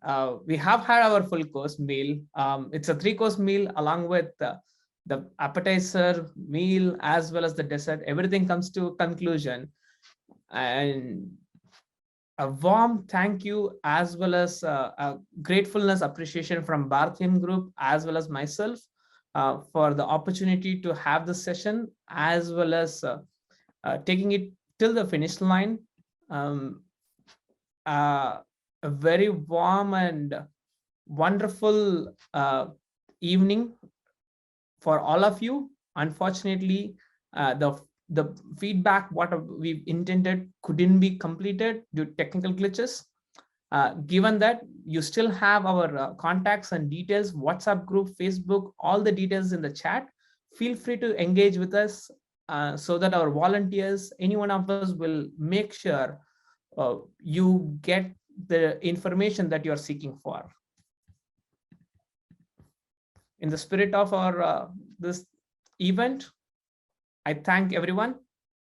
We have had our full course meal. It's a 3-course meal along with the appetizer, meal, as well as the dessert. Everything comes to a conclusion. And a warm thank you, as well as a gratefulness, appreciation from Bharatiyam Group, as well as myself, for the opportunity to have this session, as well as taking it till the finish line. A very warm and wonderful evening for all of you. Unfortunately, the feedback what we intended couldn't be completed due to technical glitches. Given that you still have our contacts and details, WhatsApp group, Facebook, all the details in the chat, feel free to engage with us so that our volunteers, any one of us, will make sure you get the information that you're seeking for. In the spirit of our this event, I thank everyone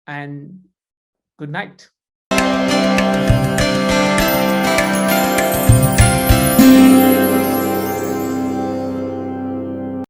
and good night.